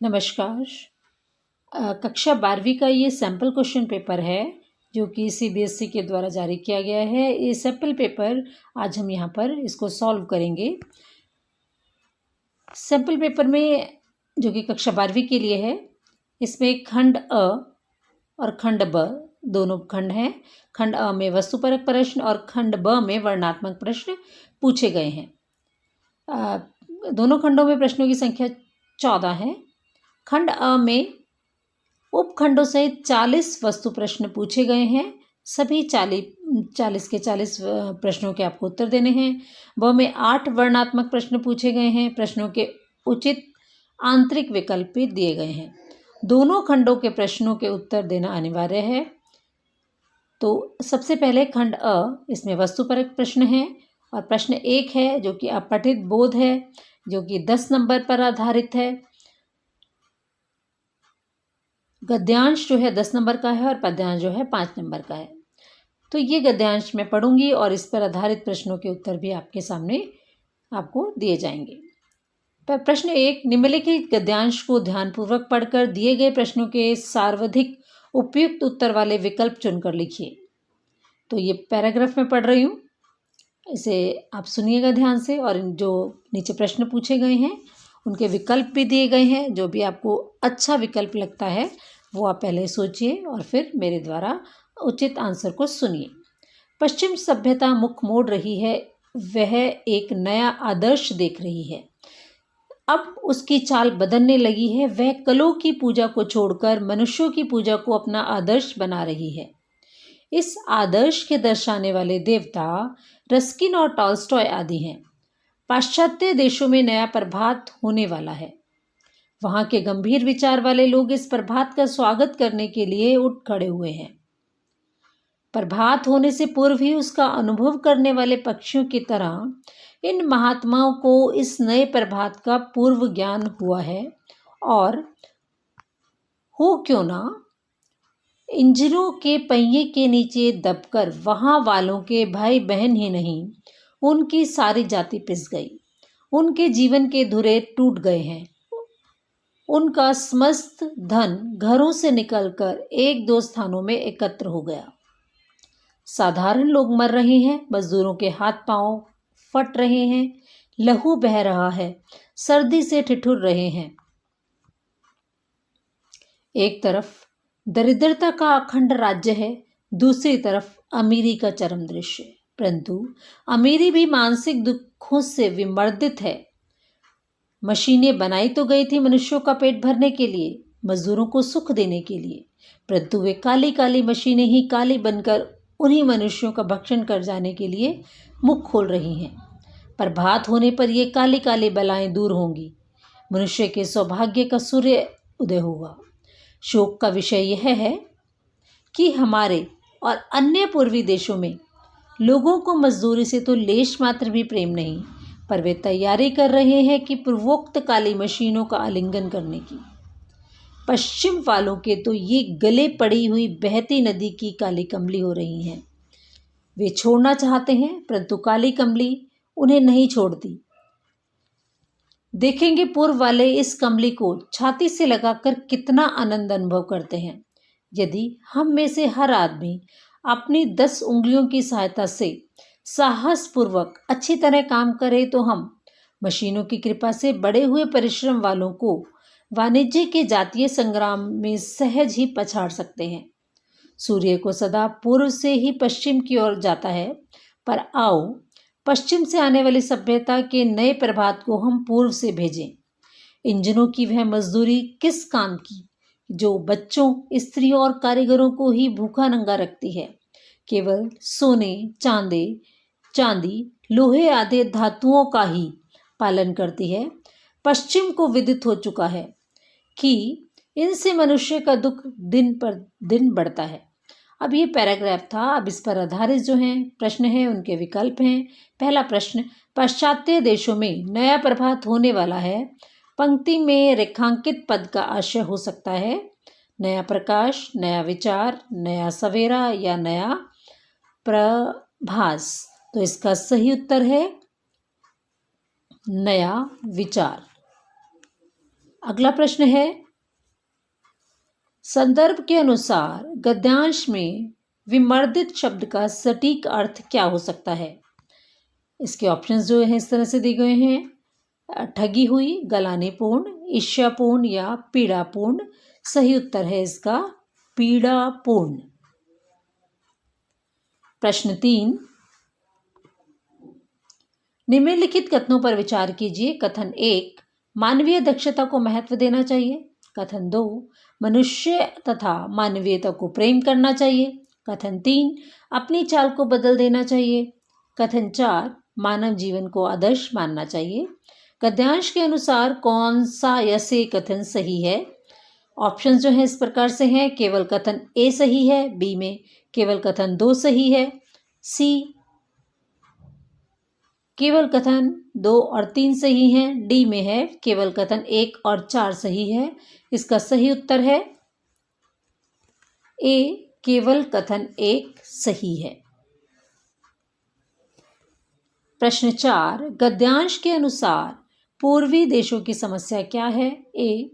नमस्कार। कक्षा 12वीं का ये सैम्पल क्वेश्चन पेपर है जो कि सीबीएसई के द्वारा जारी किया गया है। ये सैम्पल पेपर आज हम यहाँ पर इसको सॉल्व करेंगे। सैम्पल पेपर में जो कि कक्षा 12वीं के लिए है, इसमें खंड अ और खंड ब दोनों खंड हैं। खंड अ में वस्तुपरक प्रश्न और खंड ब में वर्णनात्मक प्रश्न पूछे गए हैं। दोनों खंडों में प्रश्नों की संख्या 14 है। खंड अ में उपखंडों सहित 40 वस्तु प्रश्न पूछे गए हैं। सभी 40 के 40 प्रश्नों के आपको उत्तर देने हैं। ब में 8 वर्णनात्मक प्रश्न पूछे गए हैं। प्रश्नों के उचित आंतरिक विकल्प भी दिए गए हैं। दोनों खंडों के प्रश्नों के उत्तर देना अनिवार्य है। तो सबसे पहले खंड अ, इसमें वस्तुपरक प्रश्न है और प्रश्न 1 है जो कि अपठित बोध है, जो कि 10 नंबर पर आधारित है। गद्यांश जो है 10 नंबर का है और पद्यांश जो है 5 नंबर का है। तो ये गद्यांश मैं पढ़ूंगी और इस पर आधारित प्रश्नों के उत्तर भी आपके सामने आपको दिए जाएंगे। प्रश्न 1, निम्नलिखित गद्यांश को ध्यानपूर्वक पढ़कर दिए गए प्रश्नों के सर्वाधिक उपयुक्त उत्तर वाले विकल्प चुनकर लिखिए। तो ये पैराग्राफ में पढ़ रही हूँ, इसे आप सुनिएगा ध्यान से। और जो नीचे प्रश्न पूछे गए हैं उनके विकल्प भी दिए गए हैं। जो भी आपको अच्छा विकल्प लगता है वो आप पहले सोचिए और फिर मेरे द्वारा उचित आंसर को सुनिए। पश्चिम सभ्यता मुख मोड़ रही है, वह एक नया आदर्श देख रही है। अब उसकी चाल बदलने लगी है। वह कलों की पूजा को छोड़कर मनुष्यों की पूजा को अपना आदर्श बना रही है। इस आदर्श के दर्शाने वाले देवता रस्किन और टॉल्स्टॉय आदि हैं। पाश्चात्य देशों में नया प्रभात होने वाला है। वहां के गंभीर विचार वाले लोग इस प्रभात का स्वागत करने के लिए उठ खड़े हुए हैं। प्रभात होने से पूर्व ही उसका अनुभव करने वाले पक्षियों की तरह इन महात्माओं को इस नए प्रभात का पूर्व ज्ञान हुआ है। और हो क्यों ना इंजनों के पहिए के नीचे दबकर वहां वालों के भाई बहन ही नहीं, उनकी सारी जाति पिस गई। उनके जीवन के धुरे टूट गए हैं। उनका समस्त धन घरों से निकलकर एक दो स्थानों में एकत्र हो गया। साधारण लोग मर रहे हैं, मजदूरों के हाथ पांव फट रहे हैं, लहू बह रहा है, सर्दी से ठिठुर रहे हैं। एक तरफ दरिद्रता का अखंड राज्य है, दूसरी तरफ अमीरी का चरम दृश्य। परंतु अमीरी भी मानसिक दुखों से विमर्दित है। मशीनें बनाई तो गई थी मनुष्यों का पेट भरने के लिए, मजदूरों को सुख देने के लिए, परंतु वे काली काली मशीनें ही काली बनकर उन्हीं मनुष्यों का भक्षण कर जाने के लिए मुख खोल रही हैं। प्रभात होने पर ये काली काली बलाएं दूर होंगी। मनुष्य के सौभाग्य का सूर्य उदय होगा। शोक का विषय यह है कि हमारे और अन्य पूर्वी देशों में लोगों को मजदूरी से तो लेश मात्र भी प्रेम नहीं, पर वे तैयारी कर रहे हैं कि पूर्वोक्त काली मशीनों का आलिंगन करने की। पश्चिम वालों के तो ये गले पड़ी हुई बहती नदी की काली कमली हो रही हैं। वे छोड़ना चाहते हैं, परंतु काली कमली उन्हें नहीं छोड़ती। देखेंगे पूर्व वाले इस कमली को छाती से लगाकर कितना आनंद अनुभव करते हैं। यदि हम में से हर आदमी अपनी 10 उंगलियों की सहायता से साहस पूर्वक अच्छी तरह काम करे तो हम मशीनों की कृपा से बड़े हुए परिश्रम वालों को वाणिज्य के जातीय संग्राम में सहज ही पछाड़ सकते हैं। सूर्य को सदा पूर्व से ही पश्चिम की ओर जाता है, पर आओ पश्चिम से आने वाली सभ्यता के नए प्रभात को हम पूर्व से भेजें। इंजनों की वह मजदूरी किस काम की जो बच्चों, स्त्रियों और कारीगरों को ही भूखा नंगा रखती है। केवल सोने, चांदी, लोहे आदि धातुओं का ही पालन करती है। पश्चिम को विदित हो चुका है कि इनसे मनुष्य का दुख दिन पर दिन बढ़ता है। अब ये पैराग्राफ था। अब इस पर आधारित जो हैं प्रश्न हैं उनके विकल्प हैं। पहला प्रश्न, पाश्चात्य देशों में नया प्रभात होने वाला है। पंक्ति में रेखांकित पद का आशय हो सकता है नया प्रकाश, नया विचार, नया सवेरा या नया प्रभास। तो इसका सही उत्तर है नया विचार। अगला प्रश्न है, संदर्भ के अनुसार गद्यांश में विमर्दित शब्द का सटीक अर्थ क्या हो सकता है? इसके ऑप्शंस जो हैं इस तरह से दिए गए हैं, ठगी हुई, गलानीपूर्ण, ईर्ष्यापूर्ण या पीड़ापूर्ण। सही उत्तर है इसका पीड़ापूर्ण। प्रश्न 3, निम्नलिखित कथनों पर विचार कीजिए। कथन 1, मानवीय दक्षता को महत्व देना चाहिए। कथन 2, मनुष्य तथा मानवीयता को प्रेम करना चाहिए। कथन 3, अपनी चाल को बदल देना चाहिए। कथन 4, मानव जीवन को आदर्श मानना चाहिए। गद्यांश के अनुसार कौन सा या से कथन सही है? ऑप्शन जो है इस प्रकार से हैं, केवल कथन ए सही है, बी में केवल कथन 2 सही है, सी केवल कथन 2 और 3 सही हैं, डी में है केवल कथन 1 और 4 सही है। इसका सही उत्तर है ए, केवल कथन 1 सही है। प्रश्न 4, गद्यांश के अनुसार पूर्वी देशों की समस्या क्या है? ए,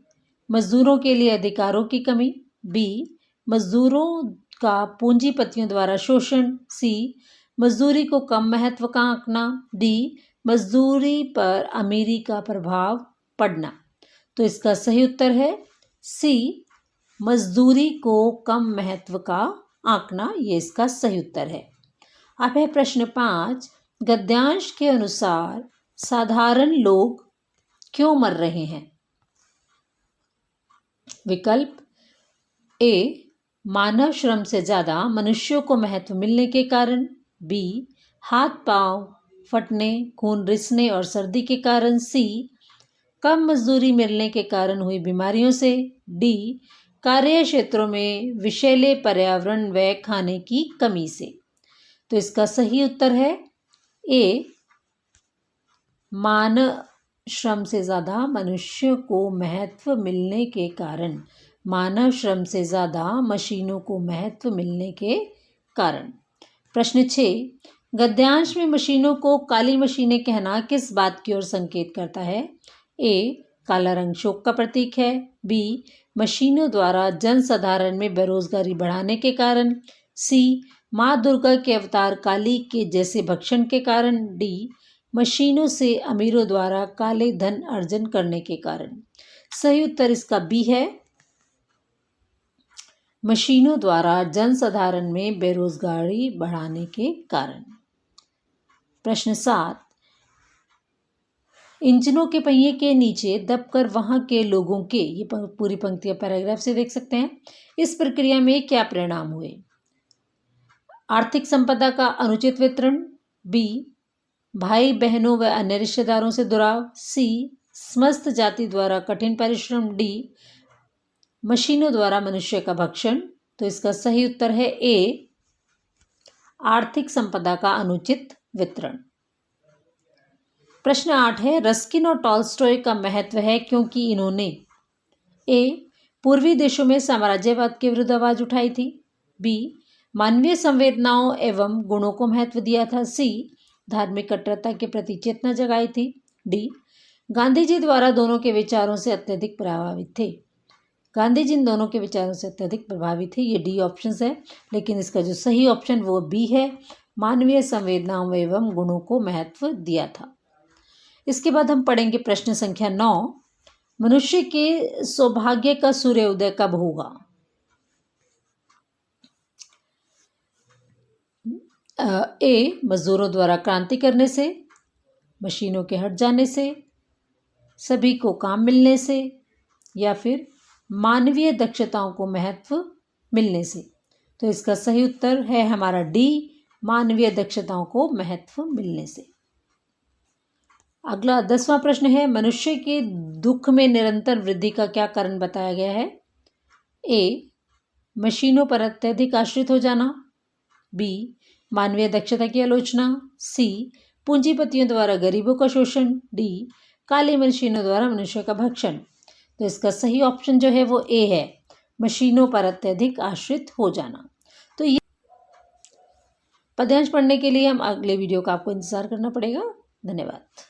मजदूरों के लिए अधिकारों की कमी। बी, मजदूरों का पूंजीपतियों द्वारा शोषण। सी, मजदूरी को कम महत्व का आंकना। डी, मजदूरी पर अमीरी का प्रभाव पड़ना। तो इसका सही उत्तर है सी, मजदूरी को कम महत्व का आंकना। ये इसका सही उत्तर है। अब है प्रश्न 5, गद्यांश के अनुसार साधारण लोग क्यों मर रहे हैं? विकल्प ए, मानव श्रम से ज्यादा मनुष्यों को महत्व मिलने के कारण। बी, हाथ पांव फटने, खून रिसने और सर्दी के कारण। सी, कम मजदूरी मिलने के कारण हुई बीमारियों से। डी, कार्य क्षेत्रों में विषैले पर्यावरण व खाने की कमी से। तो इसका सही उत्तर है ए, मानव श्रम से ज़्यादा मनुष्यों को महत्व मिलने के कारण। मानव श्रम से ज़्यादा मशीनों को महत्व मिलने के कारण। प्रश्न 6, गद्यांश में मशीनों को काली मशीनें कहना किस बात की ओर संकेत करता है? ए, काला रंग शोक का प्रतीक है। बी, मशीनों द्वारा जनसाधारण में बेरोजगारी बढ़ाने के कारण। सी, माँ दुर्गा के अवतार काली के जैसे भक्षण के कारण। डी, मशीनों से अमीरों द्वारा काले धन अर्जन करने के कारण। सही उत्तर इसका बी है, मशीनों द्वारा जनसाधारण में बेरोजगारी बढ़ाने के कारण। प्रश्न 7, इंजनों के पहिए के नीचे दबकर वहां के लोगों के, ये पूरी पंक्तियां पैराग्राफ से देख सकते हैं, इस प्रक्रिया में क्या परिणाम हुए? आर्थिक संपदा का अनुचित वितरण। बी, भाई बहनों व अन्य रिश्तेदारों से दुराव। सी, समस्त जाति द्वारा कठिन परिश्रम। डी, मशीनों द्वारा मनुष्य का भक्षण। तो इसका सही उत्तर है ए, आर्थिक संपदा का अनुचित वितरण। प्रश्न 8 है, रस्किन और टॉल्स्टॉय का महत्व है क्योंकि इन्होंने ए, पूर्वी देशों में साम्राज्यवाद के विरुद्ध आवाज उठाई थी। बी, मानवीय संवेदनाओं एवं गुणों को महत्व दिया था। सी, धार्मिक कट्टरता के प्रति चेतना जगाई थी। डी, गांधी जी द्वारा दोनों के विचारों से अत्यधिक प्रभावित थे। गांधी जी इन दोनों के विचारों से अत्यधिक प्रभावित थे। ये डी ऑप्शन है, लेकिन इसका जो सही ऑप्शन वो बी है, मानवीय संवेदनाओं एवं गुणों को महत्व दिया था। इसके बाद हम पढ़ेंगे प्रश्न संख्या 9, मनुष्य के सौभाग्य का सूर्योदय कब होगा? ए, मजदूरों द्वारा क्रांति करने से, मशीनों के हट जाने से, सभी को काम मिलने से, या फिर मानवीय दक्षताओं को महत्व मिलने से। तो इसका सही उत्तर है हमारा डी, मानवीय दक्षताओं को महत्व मिलने से। अगला 10वां प्रश्न है, मनुष्य के दुख में निरंतर वृद्धि का क्या कारण बताया गया है? ए, मशीनों पर अत्यधिक आश्रित हो जाना। बी, मानवीय दक्षता की आलोचना। सी, पूंजीपतियों द्वारा गरीबों का शोषण। डी, काली मशीनों द्वारा मनुष्य का भक्षण। तो इसका सही ऑप्शन जो है वो ए है, मशीनों पर अत्यधिक आश्रित हो जाना। तो ये पद्यांश पढ़ने के लिए हम अगले वीडियो का आपको इंतजार करना पड़ेगा। धन्यवाद।